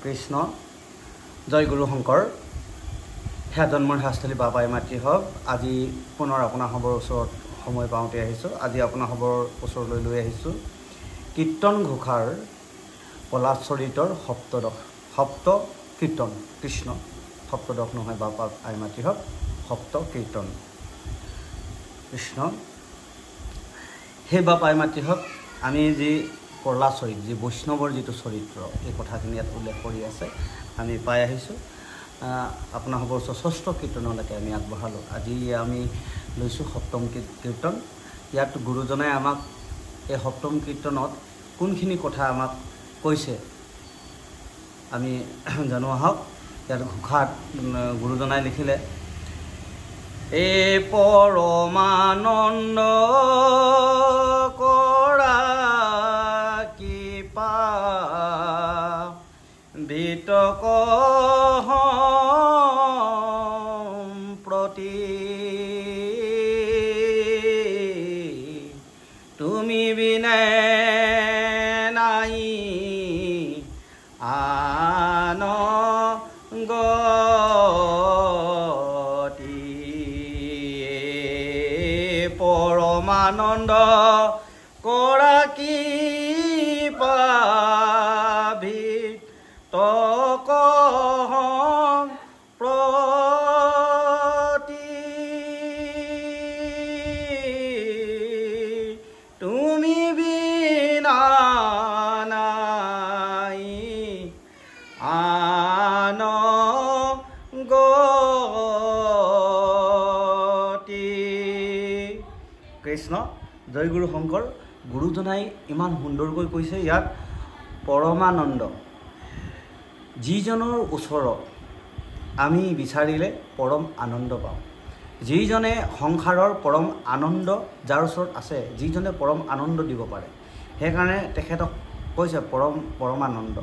কৃষ্ণ জয় গুৰু শংকৰ হে জন্মৰ শাস্ত্ৰী বাবাই মাতৃ হওক আজি পুনৰ আপোনাৰ খবৰ ওচৰত সময় পাওঁতে আহিছোঁ আজি আপোনাৰ খবৰ ওচৰলৈ লৈ আহিছোঁ কীৰ্তন ঘোষাৰ পলাচৰিতৰ সপ্ত কীৰ্তন কৃষ্ণ সপ্তদশ নহয় বাবা আই মাতৃ হওক সপ্ত কীৰ্তন কৃষ্ণ হে বাবা আই মাতৃ হওক আমি যি পলাচৰিত যি বৈষ্ণৱৰ যিটো চৰিত্ৰ এই কথাখিনি ইয়াত উল্লেখ কৰি আছে আমি পাই আহিছোঁ আপোনাৰ খবৰ ষষ্ঠ কীৰ্তনলৈকে আমি আগবঢ়ালোঁ আজি আমি লৈছোঁ সপ্তম কীৰ্তন ইয়াত গুৰুজনাই আমাক এই সপ্তম কীৰ্তনত কোনখিনি কথা আমাক কৈছে আমি জানো আহক ইয়াত ঘোষাত গুৰুজনাই লিখিলে এই পৰমানন্দ কৰা কৃপা বিতক প্ৰতি তুমি বিনে নাই আন গতি পৰমানন্দ কৰা কৃপা বিতক প্ৰতি তুমি বিনা নাই আন গতি কৃষ্ণ জয় গুৰু শংকৰ গুৰুজনাই ইমান সুন্দৰকৈ কৈছে ইয়াত পৰমানন্দ যিজনৰ ওচৰত আমি বিচাৰিলে পৰম আনন্দ পাওঁ যিজনে সংসাৰৰ পৰম আনন্দ যাৰ ওচৰত আছে যিজনে পৰম আনন্দ দিব পাৰে সেইকাৰণে তেখেতক কৈছে পৰমানন্দ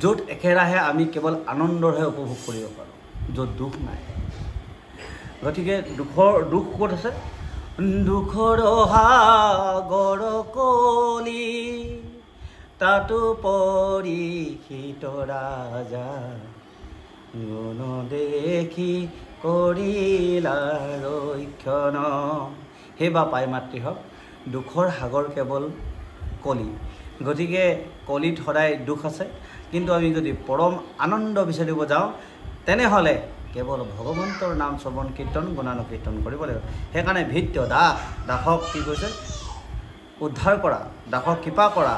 য'ত একেৰাহে আমি কেৱল আনন্দৰহে উপভোগ কৰিব পাৰোঁ য'ত দুখ নাই গতিকে দুখ ক'ত আছে দুখৰ সাগৰ কলি তাতো পৰীক্ষিত ৰাজা গুণ দেখি কৰিলা ৰক্ষণ সেই বাপাই মাতৃ হওক দুখৰ সাগৰ কেৱল কলি গতিকে কলিত সদায় দুখ আছে কিন্তু আমি যদি পৰম আনন্দ বিচাৰিব যাওঁ তেনেহ'লে কেৱল ভগৱন্তৰ নাম শ্ৰৱণ কীৰ্তন গুণানুকীৰ্তন কৰিব লাগিব সেইকাৰণে ভিত্য দাসক কি কৈছে উদ্ধাৰ কৰা দাসক কৃপা কৰা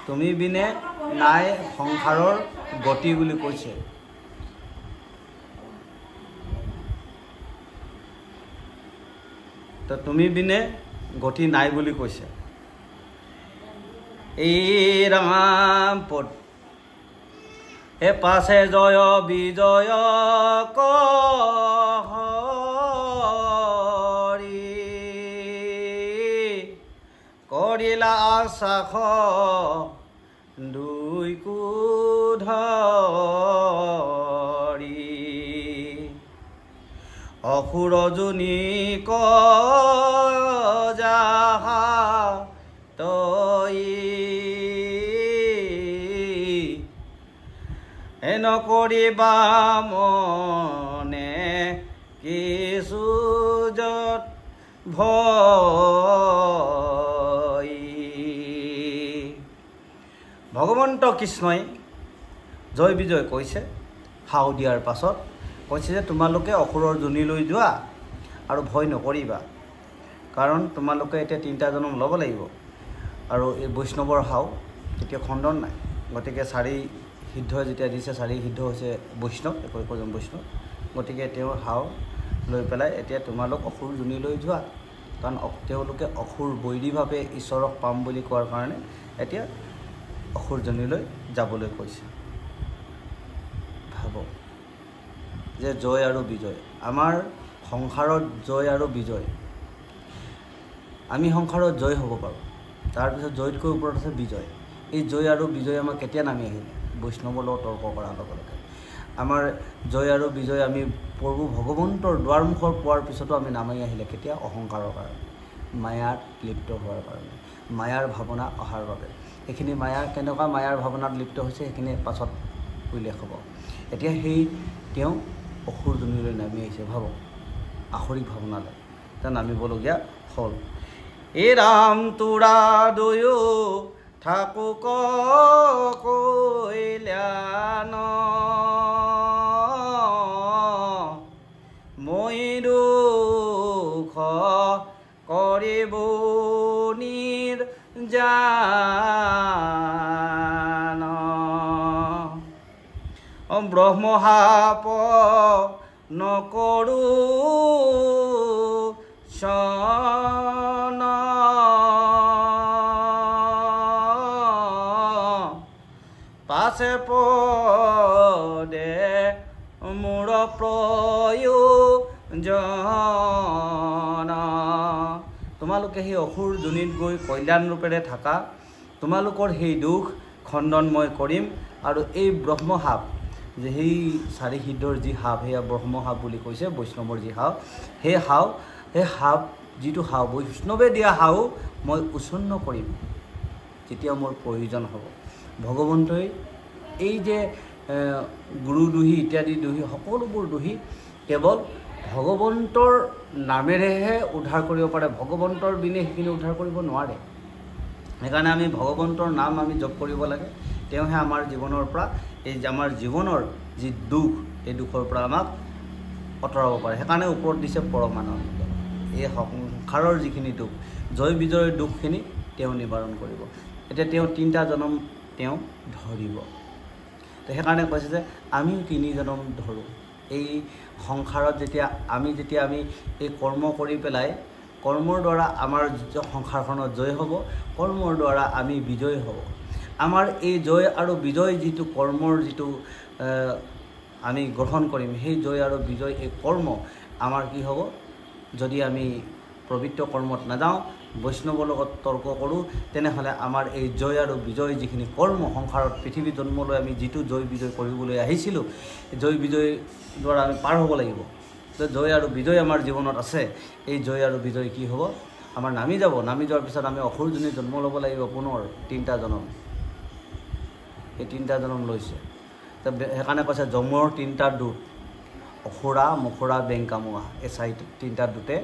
তুমি বিনে নাই সংসাৰৰ গতি বুলি কৈছে তো তুমি বিনে গতি নাই বুলি কৈছে এই ৰামপদ হে পাছে জয় বিজয় কৰিলা আশাস দুই কুধৰি অসুৰ জুনি যাহা তই নকৰিবা মনে কিছু যত ভয় ভগৱন্ত কৃষ্ণই জয় বিজয় কৈছে সাও দিয়াৰ পাছত কৈছে যে তোমালোকে অসুৰৰ জুনিলৈ যোৱা আৰু ভয় নকৰিবা কাৰণ তোমালোকে এতিয়া 3টা জনম ল'ব লাগিব আৰু এই বৈষ্ণৱৰ সাও তেতিয়া খণ্ডন নাই গতিকে 4 সিদ্ধ যেতিয়া দিছে 4 সিদ্ধ হৈছে বৈষ্ণৱ একোজন বৈষ্ণৱ গতিকে তেওঁৰ সাও লৈ পেলাই এতিয়া তোমালোক অসুৰ জুনিলৈ যোৱা কাৰণ তেওঁলোকে অসুৰ বৈৰীভাৱে ঈশ্বৰক পাম বুলি কোৱাৰ কাৰণে এতিয়া অসুৰ জুনিলৈ যাবলৈ কৈছে ভাব যে জয় আৰু বিজয় আমাৰ সংসাৰত জয় আৰু বিজয় আমি সংসাৰত জয় হ'ব পাৰোঁ তাৰপিছত জয়তকৈ ওপৰত আছে বিজয় এই জয় আৰু বিজয় আমাৰ কেতিয়া নামি আহিলে বৈষ্ণৱৰ লগত তৰ্ক কৰাৰ লগে লগে আমাৰ জয় আৰু বিজয় আমি প্ৰভু ভগৱন্তৰ দুৱাৰমুখৰ পোৱাৰ পিছতো আমি নামি আহিলে কেতিয়া অহংকাৰৰ কাৰণে মায়াত লিপ্ত হোৱাৰ কাৰণে মায়াৰ ভাৱনা অহাৰ বাবে এইখিনি মায়া কেনেকুৱা মায়াৰ ভাৱনাত লিপ্ত হৈছে সেইখিনি পাছত উল্লেখ হ'ব। এতিয়া সেই তেওঁ অসুৰ যোনিলৈ নামি আহিছে, ভাবক আসৰিক ভাৱনালৈ এতিয়া নামিবলগীয়া হ'ল। এই ৰাম তোৰা দয়ো থাকো কল্যাণ মই দুখ কৰিব নিৰ্জান ব্ৰহ্মশাপ নকৰো শৰণ পাছে পদে মোৰ প্ৰয়োজন। তোমালোকে সেই অসুৰ যোনিত গৈ কল্যাণ ৰূপেৰে থাকা, তোমালোকৰ সেই দুখ খণ্ডন মই কৰিম। আৰু এই ব্ৰহ্মশাপ যে সেই চাৰি সিদ্ধৰ যি সাপ সেয়া ব্ৰহ্মশাপ বুলি কৈছে, বৈষ্ণৱৰ যি সাপ, সেই সাপ যিটো সাপ বৈষ্ণৱে দিয়া সাপ মই উচ্ছন্ন কৰিম যেতিয়া মোৰ প্ৰয়োজন হ'ব। ভগৱন্তই এই যে গুৰু দোহী ইত্যাদি দোহী সকলোবোৰ দোহী কেৱল ভগৱন্তৰ নামেৰেহে উদ্ধাৰ কৰিব পাৰে, ভগৱন্তৰ বিনে সেইখিনি উদ্ধাৰ কৰিব নোৱাৰে। সেইকাৰণে আমি ভগৱন্তৰ নাম আমি জপ কৰিব লাগে, তেওঁহে আমাৰ জীৱনৰ পৰা এই আমাৰ জীৱনৰ যি দুখ এই দুখৰ পৰা আমাক আঁতৰাব পাৰে। সেইকাৰণে ওপৰত দিছে পৰমানন্দ। এই সংসাৰৰ যিখিনি দুখ জয় বিজয়ৰ দুখখিনি তেওঁ নিবাৰণ কৰিব। এতিয়া তেওঁ 3টা জনম তেওঁ ধৰিব। তো সেইকাৰণে কৈছে যে আমিও 3 জনম ধৰোঁ। এই সংসাৰত যেতিয়া আমি এই কৰ্ম কৰি পেলাই কৰ্মৰ দ্বাৰা আমাৰ সংসাৰখনত জয় হ'ব, কৰ্মৰ দ্বাৰা আমি বিজয় হ'ব। আমাৰ এই জয় আৰু বিজয় যিটো কৰ্মৰ যিটো আমি গ্ৰহণ কৰিম, সেই জয় আৰু বিজয় এই কৰ্ম আমাৰ কি হ'ব, যদি আমি পবিত্ৰ কৰ্মত নাযাওঁ, বৈষ্ণৱৰ লগত তৰ্ক কৰোঁ, তেনেহ'লে আমাৰ এই জয় আৰু বিজয় যিখিনি কৰ্ম সংসাৰত পৃথিৱী জন্মলৈ আমি যিটো জয় বিজয় কৰিবলৈ আহিছিলোঁ, জয় বিজয় দ্বাৰা আমি পাৰ হ'ব লাগিব। তো জয় আৰু বিজয় আমাৰ জীৱনত আছে, এই জয় আৰু বিজয় কি হ'ব, আমাৰ নামি যাব। নামি যোৱাৰ পিছত আমি অসুৰ যোনি জন্ম ল'ব লাগিব পুনৰ 3টা জনম। এই 3টা জনম লৈছে। তো সেইকাৰণে কৈছে যমৰ 3টা দূত, অসুৰা মুখুৰা বেংকামোৱা, এই 3টা দূতে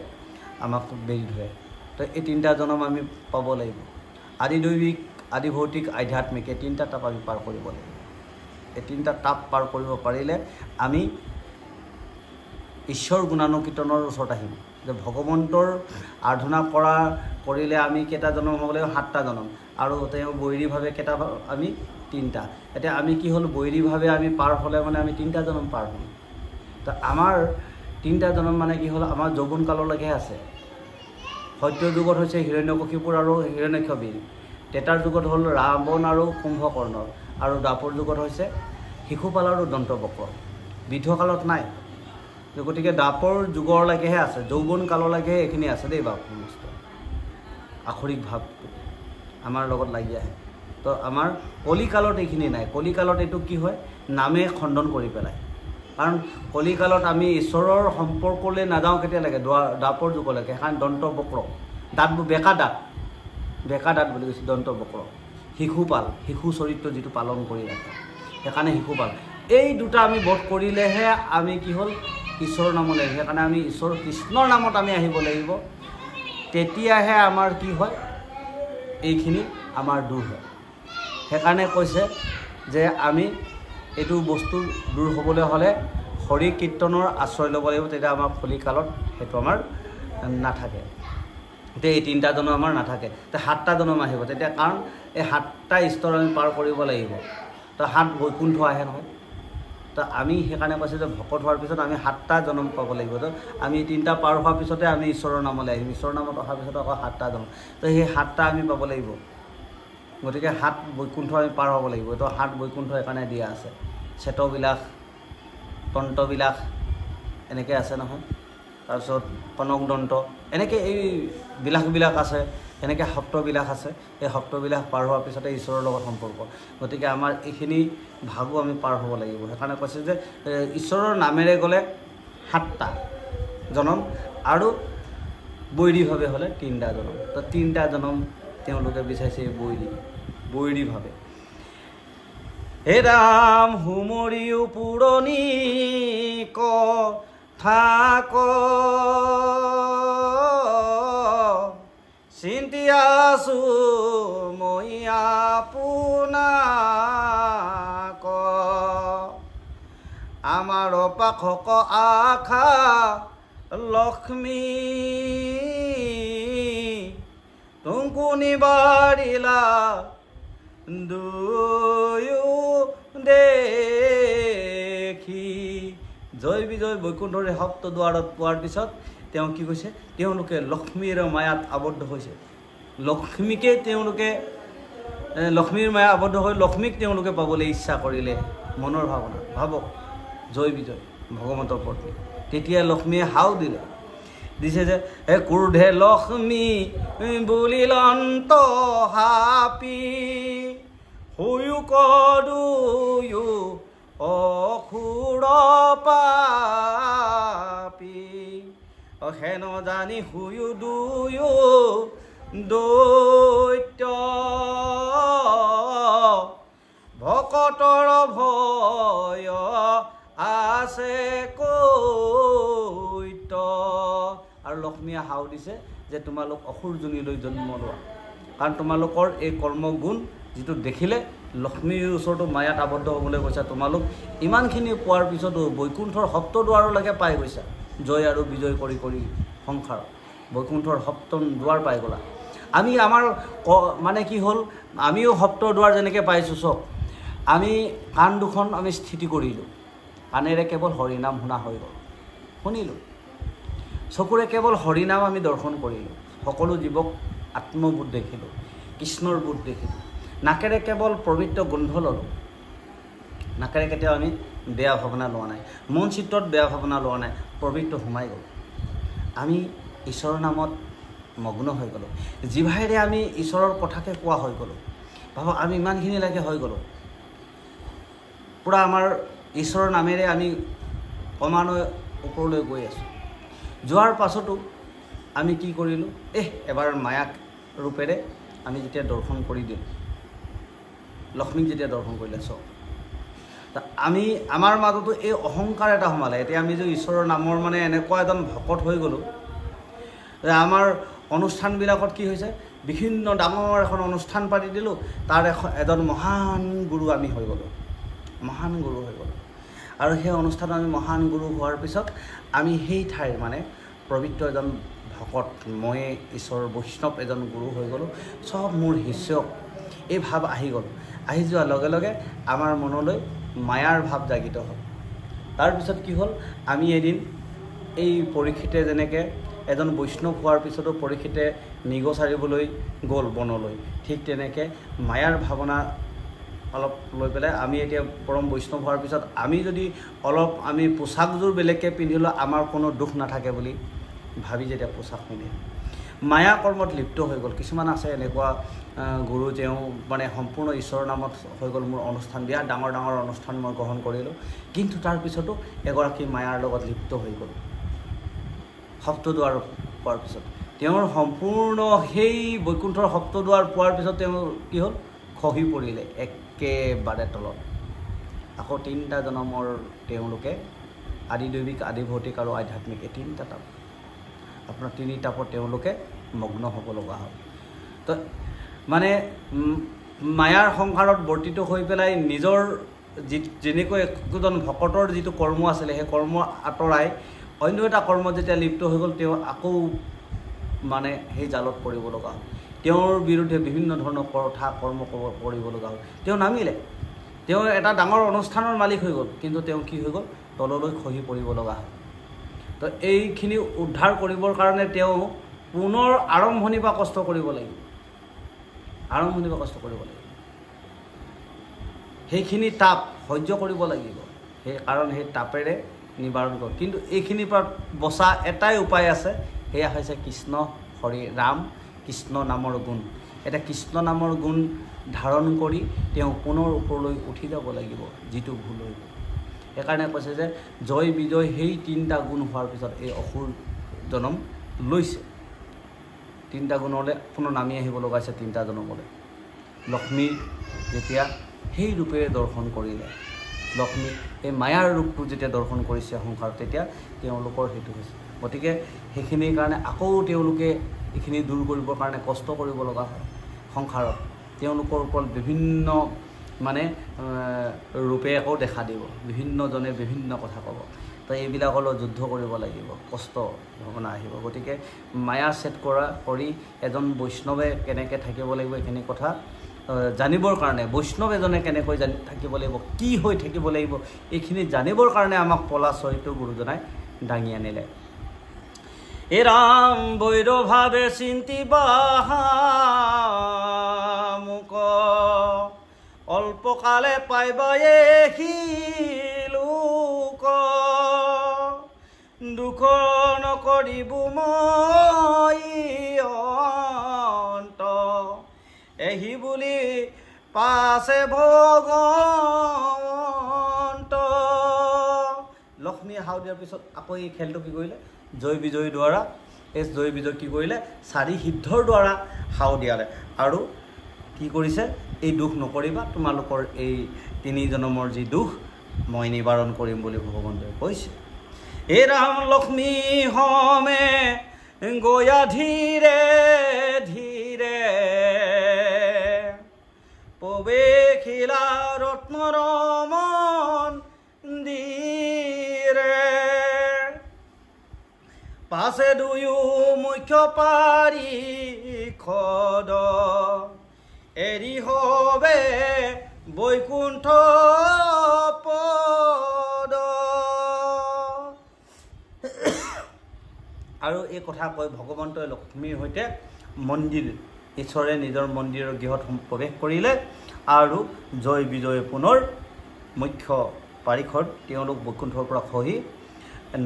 আমাক বেৰি ধৰে। তো এই 3টা জনম আমি পাব লাগিব। আদি দৈবিক, আদি ভৌতিক, আধ্যাত্মিক, এই 3টা তাপ আমি পাৰ কৰিব লাগিব। এই 3টা তাপ পাৰ কৰিব পাৰিলে আমি ঈশ্বৰ গুণানুকীৰ্তনৰ ওচৰত আহিম। যে ভগৱন্তৰ আৰাধনা কৰিলে আমি কেইটা জনম হ'ব লাগিব, 7টা জনম। আৰু তেওঁ বৈৰীভাৱে কেইটা, আমি 3টা। এতিয়া আমি কি হ'ল, বৈৰীভাৱে আমি পাৰ হ'লে মানে আমি 3টা জনম পাৰ হ'ম। তো আমাৰ 3টা জনম মানে কি হ'ল, আমাৰ যৌৱন কাললৈকে আছে। সত্য যুগত হৈছে হিৰণ্যকশিপুৰ আৰু হিৰণ্যক্ষবীৰ, ত্ৰেতাৰ যুগত হ'ল ৰাৱণ আৰু কুম্ভকৰ্ণ, আৰু দ্বাপৰ যুগত হৈছে শিশুপাল আৰু দন্তবক্ৰ। বৃদ্ধকালত নাই। গতিকে দ্বাপৰ যুগলৈকেহে আছে, যৌৱন কাললৈকেহে এইখিনি আছে দেই বাপ। সমস্ত আসৰিক ভাৱটো আমাৰ লগত লাগি আহে। তো আমাৰ কলিকালত এইখিনি নাই। কলিকালত এইটো কি হয়, নামে খণ্ডন কৰি পেলাই। কাৰণ কলিকালত আমি ঈশ্বৰৰ সম্পৰ্কলৈ নাযাওঁ কেতিয়ালৈকে, দ্বাপৰ যুগলৈকে। সেইকাৰণে দন্তবক্ৰ, দাঁতবোৰ বেকা দাঁত বুলি কৈছে দন্তবক্ৰ। শিশুপাল, শিশু চৰিত্ৰ যিটো পালন কৰি ৰাখে, সেইকাৰণে শিশুপাল। এই দুটা আমি বধ কৰিলেহে আমি কি হ'ল, ঈশ্বৰৰ নামলৈ। সেইকাৰণে আমি ঈশ্বৰ কৃষ্ণৰ নামত আমি আহিব লাগিব, তেতিয়াহে আমাৰ কি হয়, এইখিনি আমাৰ দূৰ হয়। সেইকাৰণে কৈছে যে আমি এইটো বস্তু দূৰ হ'বলৈ হ'লে হৰি কীৰ্তনৰ আশ্ৰয় ল'ব লাগিব, তেতিয়া আমাৰ কলিকালত সেইটো আমাৰ নাথাকে। তেতিয়া এই 3টা জনম আমাৰ নাথাকে। তো 7টা জনম আহিব তেতিয়া, কাৰণ এই 7টা স্তৰ আমি পাৰ কৰিব লাগিব। তো 7 বৈকুণ্ঠ আহে নহয়। তো আমি সেইকাৰণে কৈছোঁ যে ভকত হোৱাৰ পিছত আমি 7টা জনম পাব লাগিব। তো আমি 3টা পাৰ হোৱাৰ পিছতে আমি ঈশ্বৰৰ নামলৈ আহিম। ঈশ্বৰৰ নামত অহাৰ পিছত আকৌ 7টা জনম। তো সেই 7টা আমি পাব লাগিব। গতিকে 7 বৈকুণ্ঠ আমি পাৰ হ'ব লাগিব। তো 7 বৈকুণ্ঠ সেইকাৰণে দিয়া আছে। চেতবিলাস, তন্ত্ৰবিলাস এনেকৈ আছে নহয়। তাৰপিছত কনকদন্ত, এনেকৈ এই বিলাসবিলাক আছে। এনেকৈ সপ্তবিলাস আছে। এই সপ্তবিলাস পাৰ হোৱাৰ পিছতে ঈশ্বৰৰ লগত সম্পৰ্ক। গতিকে আমাৰ এইখিনি ভাগো আমি পাৰ হ'ব লাগিব। সেইকাৰণে কৈছে যে ঈশ্বৰৰ নামেৰে গ'লে 7টা জনম, আৰু বৈৰীভাৱে হ'লে 3টা জনম। তো 3টা জনম তেওঁলোকে বিচাৰিছে এই বৈৰী। বৈৰী ভাবে হে ৰাম হুমৰিও পুৰণি কথা ক চিন্তি আছো মই আপোনাক আমাৰ পাখক আশা লক্ষ্মী তুমকু নিবাৰিলা দুয়ো দেখি জয় বিজয় বৈকুণ্ঠৰে সপ্ত দুৱাৰত পোৱাৰ পিছত তেওঁ কি কৈছে তেওঁলোকে লক্ষ্মীৰ মায়াত আবদ্ধ হৈছে লক্ষ্মীকে তেওঁলোকে লক্ষ্মীৰ মায়া আবদ্ধ হৈ লক্ষ্মীক তেওঁলোকে পাবলৈ ইচ্ছা কৰিলে মনৰ ভাৱনা ভাবক জয় বিজয় ভগৱন্তৰ পত্নী তেতিয়া লক্ষ্মীয়ে হাও দিছে যে হে ক্ৰোধে লক্ষ্মী বুলিলন্ত হাপি হুয়ো কদুয়ো অসুৰ পাপী হেন জানি হুয়ো দুয়ো দৈত্য ভকতৰ ভয় আছে কৈত আৰু লক্ষ্মীয়ে হাও দিছে যে তোমালোক অসুৰজনীলৈ জন্ম লোৱা কাৰণ তোমালোকৰ এই কৰ্মগুণ যিটো দেখিলে লক্ষ্মীৰ ওচৰতো মায়াত আবদ্ধ হ'বলৈ কৈছা তোমালোক ইমানখিনি পোৱাৰ পিছতো বৈকুণ্ঠৰ সপ্ত দুৱাৰলৈকে পাই গৈছা জয় আৰু বিজয় কৰি কৰি সংসাৰ বৈকুণ্ঠৰ সপ্তম দুৱাৰ পাই গ'লা আমি আমাৰ মানে কি হ'ল আমিও সপ্ত দুৱাৰ যেনেকৈ পাইছোঁ চব আমি কাণ দুখন আমি স্থিতি কৰিলোঁ কাণেৰে কেৱল হৰিনাম শুনা হৈ গ'ল শুনিলোঁ চকুৰে কেৱল হৰিনাম আমি দৰ্শন কৰিলোঁ সকলো জীৱক আত্মবোধ দেখিলোঁ কৃষ্ণৰ বোধ দেখিলোঁ নাকেৰে কেৱল পবিত্ৰ গোন্ধ ল'লোঁ নাকেৰে কেতিয়াও আমি বেয়া ভাৱনা লোৱা নাই মন চিত্ৰত বেয়া ভাৱনা লোৱা নাই পবিত্ৰ সোমাই গ'ল আমি ঈশ্বৰৰ নামত মগ্ন হৈ গ'লোঁ জিভাইৰে আমি ঈশ্বৰৰ কথাকে কোৱা হৈ গ'লোঁ ভাবক আমি ইমানখিনিলৈকে হৈ গ'লোঁ পূৰা আমাৰ ঈশ্বৰৰ নামেৰে আমি ক্ৰমান্বয়ে ওপৰলৈ গৈ আছোঁ যোৱাৰ পাছতো আমি কি কৰিলোঁ এবাৰ মায়াক ৰূপেৰে আমি যেতিয়া দৰ্শন কৰি দিলোঁ লক্ষ্মীক যেতিয়া দৰ্শন কৰিলে চব আমি আমাৰ মাজতো এই অহংকাৰ এটা সোমালে এতিয়া আমি যে ঈশ্বৰৰ নামৰ মানে এনেকুৱা এজন ভকত হৈ গ'লোঁ যে আমাৰ অনুষ্ঠানবিলাকত কি হৈছে বিভিন্ন ডাঙৰ এখন অনুষ্ঠান পাতি দিলোঁ তাৰ এজন মহান গুৰু আমি হৈ গ'লোঁ মহান গুৰু হৈ গ'লোঁ আৰু সেই অনুষ্ঠানত আমি মহান গুৰু হোৱাৰ পিছত আমি সেই ঠাইৰ মানে পবিত্ৰ এজন ভকত মই ঈশ্বৰৰ বৈষ্ণৱ এজন গুৰু হৈ গ'লোঁ চব মোৰ শিষ্যক এই ভাৱ আহি গ'ল আহি যোৱাৰ লগে লগে আমাৰ মনলৈ মায়াৰ ভাৱ জাগিত হ'ল তাৰপিছত কি হ'ল আমি এদিন এই পৰীক্ষিতে যেনেকৈ এজন বৈষ্ণৱ হোৱাৰ পিছতো পৰীক্ষিতে নিগচাৰিবলৈ গ'ল বনলৈ ঠিক তেনেকৈ মায়াৰ ভাৱনা অলপ লৈ পেলাই আমি এতিয়া পৰম বৈষ্ণৱ হোৱাৰ পিছত আমি যদি অলপ আমি পোচাকযোৰ বেলেগকৈ পিন্ধিলোঁ আমাৰ কোনো দুখ নাথাকে বুলি ভাবি যেতিয়া পোচাক পিন্ধে মায়া কৰ্মত লিপ্ত হৈ গ'ল কিছুমান আছে এনেকুৱা গুৰু তেওঁ মানে সম্পূৰ্ণ ঈশ্বৰৰ নামত হৈ গ'ল মোৰ অনুষ্ঠান বিৰাট ডাঙৰ ডাঙৰ অনুষ্ঠান মই গ্ৰহণ কৰিলোঁ কিন্তু তাৰপিছতো এগৰাকী মায়াৰ লগত লিপ্ত হৈ গ'ল সপ্তদুৱাৰ পোৱাৰ পিছত তেওঁৰ সম্পূৰ্ণ সেই বৈকুণ্ঠৰ সপ্তদুৱাৰ পোৱাৰ পিছত তেওঁ কি হ'ল খহি পৰিলে একেবাৰে তলত আকৌ 3টা জনমৰ তেওঁলোকে আদি দৈবিক আদি ভৌতিক আৰু আধ্যাত্মিক এই 3টা তাপ আপোনাৰ 3 তাপত তেওঁলোকে মগ্ন হ'ব লগা হ'ল তো মানে মায়াৰ সংসাৰত বৰ্তিত হৈ পেলাই নিজৰ যেনেকৈ একজন ভকতৰ যিটো কৰ্ম আছিলে সেই কৰ্ম আঁতৰাই অন্য এটা কৰ্মত যেতিয়া লিপ্ত হৈ গ'ল তেওঁ আকৌ মানে সেই জালত পৰিব লগা হ'ল তেওঁৰ বিৰুদ্ধে বিভিন্ন ধৰণৰ কথা কৰ্ম কৰিব লগা হ'ল তেওঁ নামিলে তেওঁ এটা ডাঙৰ অনুষ্ঠানৰ মালিক হৈ গ'ল কিন্তু তেওঁ কি হৈ গ'ল তললৈ খহি পৰিব লগা হ'ল তো এইখিনি উদ্ধাৰ কৰিবৰ কাৰণে তেওঁ পুনৰ আৰম্ভণিৰ পৰা কষ্ট কৰিব লাগিব সেইখিনি তাপ সহ্য কৰিব লাগিব সেই কাৰণ সেই তাপেৰে নিবাৰণ কৰ কিন্তু এইখিনিৰ পৰা বচা এটাই উপায় আছে সেয়া হৈছে কৃষ্ণ হৰি ৰাম কৃষ্ণ নামৰ গুণ এটা কৃষ্ণ নামৰ গুণ ধাৰণ কৰি তেওঁ পুনৰ ওপৰলৈ উঠি যাব লাগিব যিটো ভুল হৈ গ'ল সেইকাৰণে কৈছে যে জয় বিজয় সেই 3টা গুণ হোৱাৰ পিছত এই অসুৰ জনম লৈছে 3টা গুণলৈ পুনৰ নামি আহিব লগাইছে 3টা জনমলৈ লক্ষ্মী যেতিয়া সেই ৰূপেৰে দৰ্শন কৰিলে, লক্ষ্মী এই মায়াৰ ৰূপটো যেতিয়া দৰ্শন কৰিছে সংসাৰত, তেতিয়া তেওঁলোকৰ সেইটো হৈছে। গতিকে সেইখিনিৰ কাৰণে আকৌ তেওঁলোকে এইখিনি দূৰ কৰিবৰ কাৰণে কষ্ট কৰিব লগা হয় সংসাৰত। তেওঁলোকৰ ওপৰত বিভিন্ন মানে ৰূপে আকৌ দেখা দিব, বিভিন্নজনে বিভিন্ন কথা ক'ব। তো এইবিলাকলৈ যুদ্ধ কৰিব লাগিব, কষ্ট ভাৱনা আহিব। গতিকে মায়া ছেদ কৰি এজন বৈষ্ণৱে কেনেকৈ থাকিব লাগিব এইখিনি কথা জানিবৰ কাৰণে, বৈষ্ণৱ এজনে কেনেকৈ থাকিব লাগিব, কি হৈ থাকিব লাগিব, এইখিনি জানিবৰ কাৰণে আমাক পলাশয়টো গুৰুজনাই দাঙি আনিলে। এ ৰাম বৈৰভাৱে চিন্তিবা মোক, অল্পকালে পাইবায়ে লোক, দুখ নকৰিব মই অন্ত, এহি বুলি পাছে ভগৱন্ত। লক্ষ্মীয়ে হাও দিয়াৰ পিছত আকৌ এই খেলটো কি কৰিলে, জয় বিজয়ৰ দ্বাৰা, এই জয় বিজয় কি কৰিলে, 4 সিদ্ধৰ দ্বাৰা হাও দিয়ালে। আৰু কি কৰিছে, এই দুখ নকৰিবা, তোমালোকৰ এই 3 জনমৰ যি দুখ মই নিবাৰণ কৰিম বুলি ভগৱন্তই কৈছে। হে ৰাম লক্ষ্মী হমে গয়া ধীৰে ধীৰে, প্ৰৱেশিলা ৰত্নৰ মন্দিৰে, পাছে দুয়ো মুখ্য পাৰিষদ, এৰি হবে বৈকুণ্ঠ পদ। আৰু এই কথা কৈ ভগৱন্তই লক্ষ্মীৰ সৈতে মন্দিৰ, ঈশ্বৰে নিজৰ মন্দিৰৰ গৃহত প্ৰৱেশ কৰিলে। আৰু জয় বিজয় পুনৰ মুখ্য পাৰিষদ তেওঁলোক বৈকুণ্ঠৰ পৰা খহি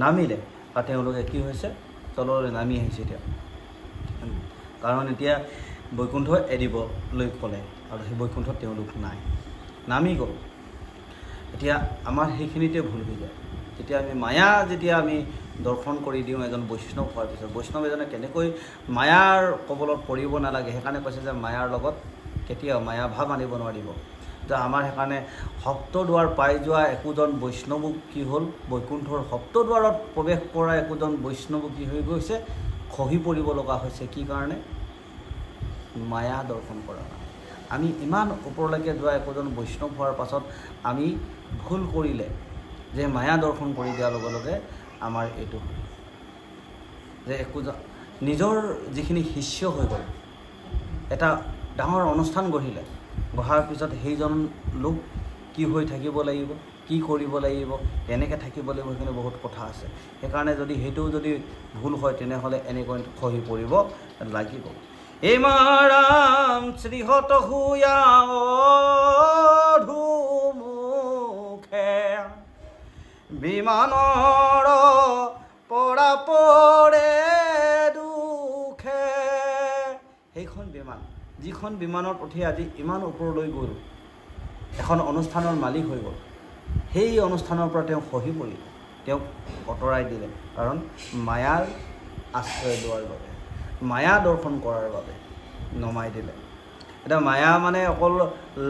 নামিলে। আৰু তেওঁলোকে কি হৈছে, তললৈ নামি আহিছে এতিয়া, কাৰণ এতিয়া বৈকুণ্ঠ এৰিবলৈ ক'লে আৰু সেই বৈকুণ্ঠত তেওঁলোক নাই, নামি গ'ল। এতিয়া আমাৰ সেইখিনিতে ভুল হৈ যায়। যেতিয়া আমি মায়া যেতিয়া আমি দৰ্শন কৰি দিওঁ এজন বৈষ্ণৱ হোৱাৰ পিছত, বৈষ্ণৱ এজনে কেনেকৈ মায়াৰ কবলত পৰিব নালাগে, সেইকাৰণে কৈছে যে মায়াৰ লগত কেতিয়াও মায়া ভাৱ আনিব নোৱাৰিব। যে আমাৰ সেইকাৰণে সপ্তদুৱাৰ পাই যোৱা একোজন বৈষ্ণৱ কি হ'ল, বৈকুণ্ঠৰ সপ্তদুৱাৰত প্ৰৱেশ কৰা একোজন বৈষ্ণৱ কি হৈ গৈছে, খহি পৰিব লগা হৈছে। কি কাৰণে, মায়া দৰ্শন কৰা। আমি ইমান ওপৰলৈকে যোৱা একোজন বৈষ্ণৱ হোৱাৰ পাছত আমি ভুল কৰিলে যে মায়া দৰ্শন কৰি দিয়াৰ লগে লগে আমাৰ এইটো যে একোজন নিজৰ যিখিনি শিষ্য হৈ গ'ল, এটা ডাঙৰ অনুষ্ঠান গঢ়িলে, গঢ়াৰ পিছত সেইজন লোক কি হৈ থাকিব লাগিব, কি কৰিব লাগিব, কেনেকৈ থাকিব লাগিব, সেইখিনি বহুত কথা আছে। সেইকাৰণে যদি সেইটোও যদি ভুল হয় তেনেহ'লে এনেকৈ খহি পৰিব লাগিব। এই মাৰাম শ্ৰীহত হুয়া ধুমুখে, বিমানৰ পৰা পৰে দুখে। সেইখন বিমান, যিখন বিমানত উঠি আজি ইমান ওপৰলৈ গ'ল, এখন অনুষ্ঠানৰ মালিক হৈ গ'ল, সেই অনুষ্ঠানৰ পৰা তেওঁ খহি পৰিল, তেওঁক আঁতৰাই দিলে। কাৰণ মায়াৰ আশ্ৰয় লোৱাৰ বাবে, মায়া দৰ্শন কৰাৰ বাবে নমাই দিলে। এতিয়া মায়া মানে অকল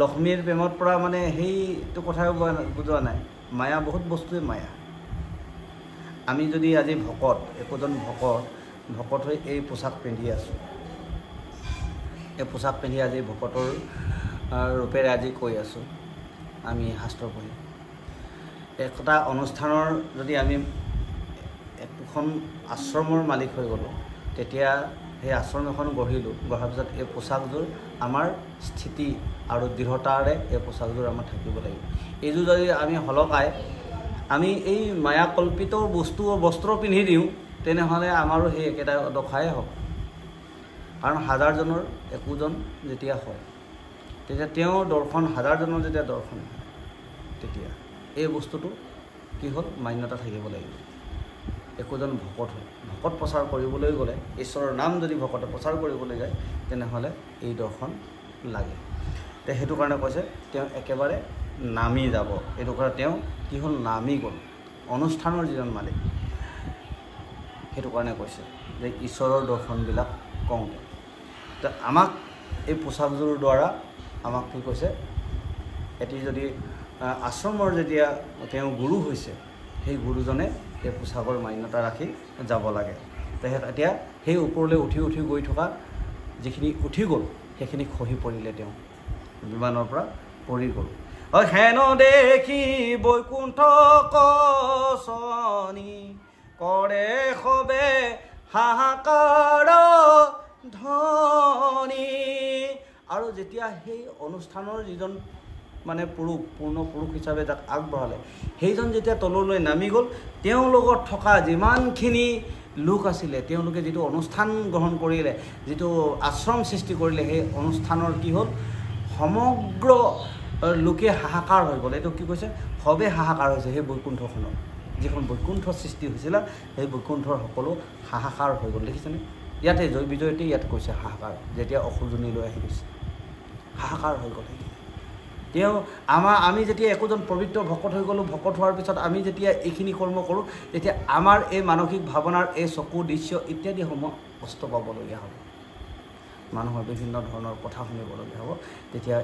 লক্ষ্মীৰ প্ৰেমত পৰা মানে সেইটো কথাও বুজোৱা নাই। মায়া বহুত বস্তুৱে মায়া। আমি যদি আজি ভকত, একোজন ভকত হৈ এই পোচাক পিন্ধি আছোঁ, এই পোচাক পিন্ধি আজি ভকতৰ ৰূপেৰে আজি কৈ আছোঁ, আমি শাস্ত্ৰ পঢ়ি একটা অনুষ্ঠানৰ যদি আমি একোখন আশ্ৰমৰ মালিক হৈ গ'লোঁ, তেতিয়া সেই আশ্ৰম এখন গঢ়িলোঁ, গঢ়াৰ পিছত এই পোচাকযোৰ আমাৰ স্থিতি আৰু দৃঢ়তাৰে এই পোচাকযোৰ আমাৰ থাকিব লাগিব। এইযোৰ যদি আমি সলকাই আমি এই মায়াকল্পিত বস্ত্ৰ পিন্ধি দিওঁ, তেনেহ'লে আমাৰো সেই একেটা দশাই হ'ব। কাৰণ হাজাৰজনৰ একোজন যেতিয়া হয়, তেতিয়া তেওঁৰ দৰ্শন, হাজাৰজনৰ যেতিয়া দৰ্শন হয়, তেতিয়া এই বস্তুটো কি হ'ল, মান্যতা থাকিব লাগিব। একোজন ভকত হয়, ভকত প্ৰচাৰ কৰিবলৈ গ'লে, ঈশ্বৰৰ নাম যদি ভকতে প্ৰচাৰ কৰিবলৈ যায়, তেনেহ'লে এই দৰ্শন লাগে। তে সেইটো কাৰণে কৈছে তেওঁ একেবাৰে নামি যাব। এইটো কাৰণে তেওঁ কি হ'ল, নামি গ'ল, অনুষ্ঠানৰ যিজন মালিক। সেইটো কাৰণে কৈছে যে ঈশ্বৰৰ দৰ্শনবিলাক কওঁতে, তো আমাক এই পোচাকযোৰৰ দ্বাৰা আমাক কি কৈছে এটি যদি আশ্ৰমৰ যেতিয়া তেওঁ গুৰু হৈছে সেই গুৰুজনে এই পোছাকৰ মান্যতা ৰাখি যাব লাগে এতিয়া সেই ওপৰলৈ উঠি উঠি গৈ থকা যিখিনি উঠি গ'ল সেইখিনি খহি পৰিলে তেওঁ বিমানৰ পৰা পৰি গ'ল হেন দেখি বৈকুণ্ঠ কচনি কৰে সবে হাহাকাৰ ধ্বনি আৰু যেতিয়া সেই অনুষ্ঠানৰ যিজন মানে পূৰ্ণ পুৰুষ হিচাপে যাক আগবঢ়ালে সেইজন যেতিয়া তললৈ নামি গ'ল তেওঁৰ লগত থকা যিমানখিনি লোক আছিলে তেওঁলোকে যিটো অনুষ্ঠান গ্ৰহণ কৰিলে যিটো আশ্ৰম সৃষ্টি কৰিলে সেই অনুষ্ঠানৰ কি হ'ল সমগ্ৰ লোকে হাহাকাৰ হৈ গ'ল এইটো কি কৈছে সবে হাহাকাৰ হৈছে সেই বৈকুণ্ঠখনত যিখন বৈকুণ্ঠ সৃষ্টি হৈছিলে সেই বৈকুণ্ঠৰ সকলো হাহাকাৰ হৈ গ'ল দেখিছেনে ইয়াতে জয় বিজয়তে ইয়াত কৈছে হাহাকাৰ যেতিয়া অসুজনীলৈ আহি গৈছে হাহাকাৰ হৈ গ'ল তেওঁ আমি যেতিয়া একোজন পবিত্ৰ ভকত হৈ গ'লোঁ ভকত হোৱাৰ পিছত আমি যেতিয়া এইখিনি কৰ্ম কৰোঁ তেতিয়া আমাৰ এই মানসিক ভাৱনাৰ এই চকু দৃশ্য ইত্যাদিসমূহ কষ্ট পাবলগীয়া হ'ব মানুহৰ বিভিন্ন ধৰণৰ কথা শুনিবলগীয়া হ'ব তেতিয়া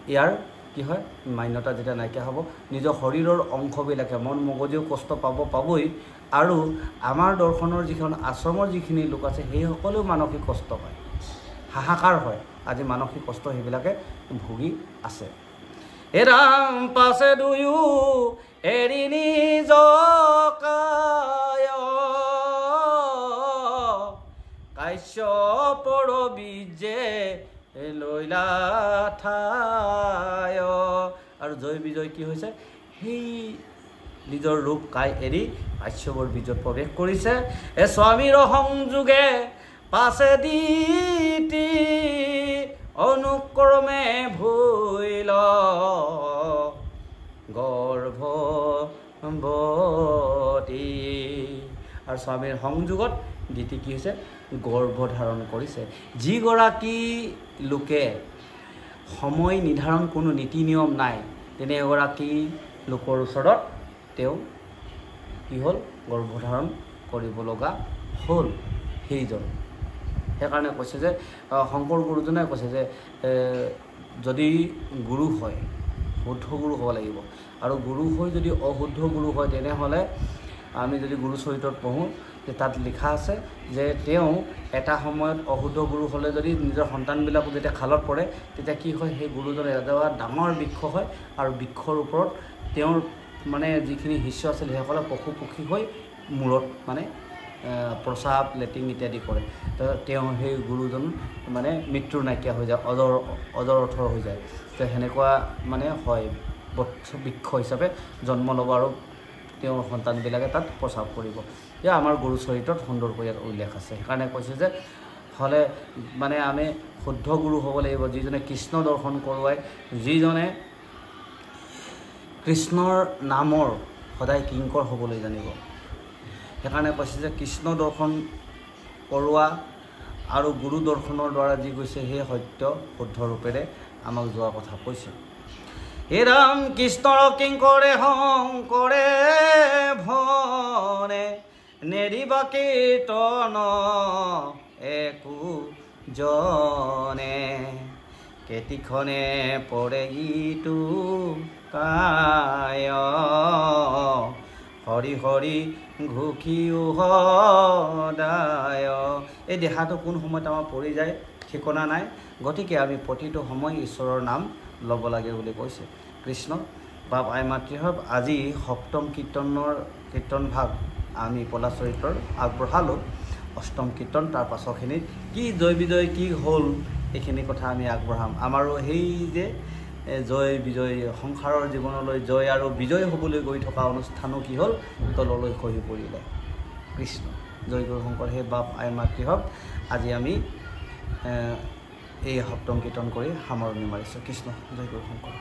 ইয়াৰ কি হয় মান্যতা যেতিয়া নাইকিয়া হ'ব নিজৰ শৰীৰৰ অংশবিলাকে মন মগজুও কষ্ট পাবই আৰু আমাৰ দৰ্শনৰ যিখন আশ্ৰমৰ যিখিনি লোক আছে সেই সকলেও মানসিক কষ্ট পায় হাহাকাৰ হয় আজি মানসিক কষ্ট সেইবিলাকে ভুগি আছে এৰাম পাছে দুয়ো এৰি নিজ কাশ্যপৰ বীজে লৈলা ঠায় আৰু জয় বিজয় কি হৈছে সেই নিজৰ ৰূপ কাই এৰি কাশ্যপৰ বীজত প্ৰৱেশ কৰিছে স্বামীৰ সংযোগে পাছে দিতি অনুক্ৰমে ভুইল গৰ্ভৱতী আৰু স্বামীৰ সংযোগত দিতি কি হৈছে গৰ্ভধাৰণ কৰিছে যিগৰাকী লোকে সময় নিৰ্ধাৰণ কোনো নীতি নিয়ম নাই তেনে এগৰাকী লোকৰ ওচৰত তেওঁ কি হ'ল গৰ্ভধাৰণ কৰিব লগা হ'ল সেইজন সেইকাৰণে কৈছে যে শংকৰ গুৰুজনে কৈছে যে যদি গুৰু হয় শুদ্ধ গুৰু হ'ব লাগিব আৰু গুৰু হৈ যদি অশুদ্ধ গুৰু হয় তেনেহ'লে আমি যদি গুৰু চৰিত্ৰত পঢ়োঁ যে তাত লিখা আছে যে তেওঁ এটা সময়ত অশুদ্ধ গুৰু হ'লে যদি নিজৰ সন্তানবিলাকো যেতিয়া খালত পৰে তেতিয়া কি হয় সেই গুৰুজন এটা ডাঙৰ বৃক্ষ হয় আৰু বৃক্ষৰ ওপৰত তেওঁৰ মানে যিখিনি শিষ্য আছিল সেইসকলে পশু পক্ষী হৈ মূৰত মানে প্ৰস্ৰাৱ লেট্ৰিন ইত্যাদি কৰে তো তেওঁ সেই গুৰুজন মানে মৃত্যুৰ নাইকিয়া হৈ যায় অজৰথৰ হৈ যায় তো সেনেকুৱা মানে হয় বৃক্ষ হিচাপে জন্ম ল'ব আৰু তেওঁৰ সন্তানবিলাকে তাত প্ৰস্ৰাৱ কৰিব এয়া আমাৰ গুৰু চৰিত্ৰত সুন্দৰকৈ ইয়াত উল্লেখ আছে সেইকাৰণে কৈছে যে হ'লে মানে আমি শুদ্ধ গুৰু হ'ব লাগিব যিজনে কৃষ্ণ দৰ্শন কৰোৱাই যিজনে কৃষ্ণৰ নামৰ সদায় কিংকৰ হ'বলৈ জানিব সেইকাৰণে কৈছে যে কৃষ্ণ দৰ্শন কৰোৱা আৰু গুৰু দৰ্শনৰ দ্বাৰা যি কৈছে সেই সত্য শুদ্ধ ৰূপেৰে আমাক যোৱা কথা কৈছে হে ৰাম কৃষ্ণৰ কিংকৰে শংকৰে ভনে নেৰিবা কীৰ্তন একো জনে কেতিখনে পৰে গীতো কায় হৰি হৰি ঘুখিও সদায় এই দেহাটো কোন সময়ত আমাৰ পৰি যায় ঠিকনা নাই গতিকে আমি প্ৰতিটো সময় ঈশ্বৰৰ নাম ল'ব লাগে বুলি কৈছে কৃষ্ণ বাপ আই মাতৃভাৱ আজি সপ্তম কীৰ্তন ভাগ আমি পলা চৰিত্ৰৰ আগবঢ়ালোঁ অষ্টম কীৰ্তন তাৰ পাছৰখিনিত কি জয় বিজয় কি হ'ল এইখিনি কথা আমি আগবঢ়াম আমাৰো সেই যে জয় বিজয় সংসাৰৰ জীৱনলৈ জয় আৰু বিজয় হ'বলৈ গৈ থকা অনুষ্ঠানো কি হ'ল তললৈ খহি পৰিলে কৃষ্ণ জয় গুৰু শংকৰ হে বাপ আই মাতৃভাৱ আজি আমি এই সপ্তম কীৰ্তন কৰি সামৰণি মাৰিছোঁ কৃষ্ণ জয় গুৰু শংকৰ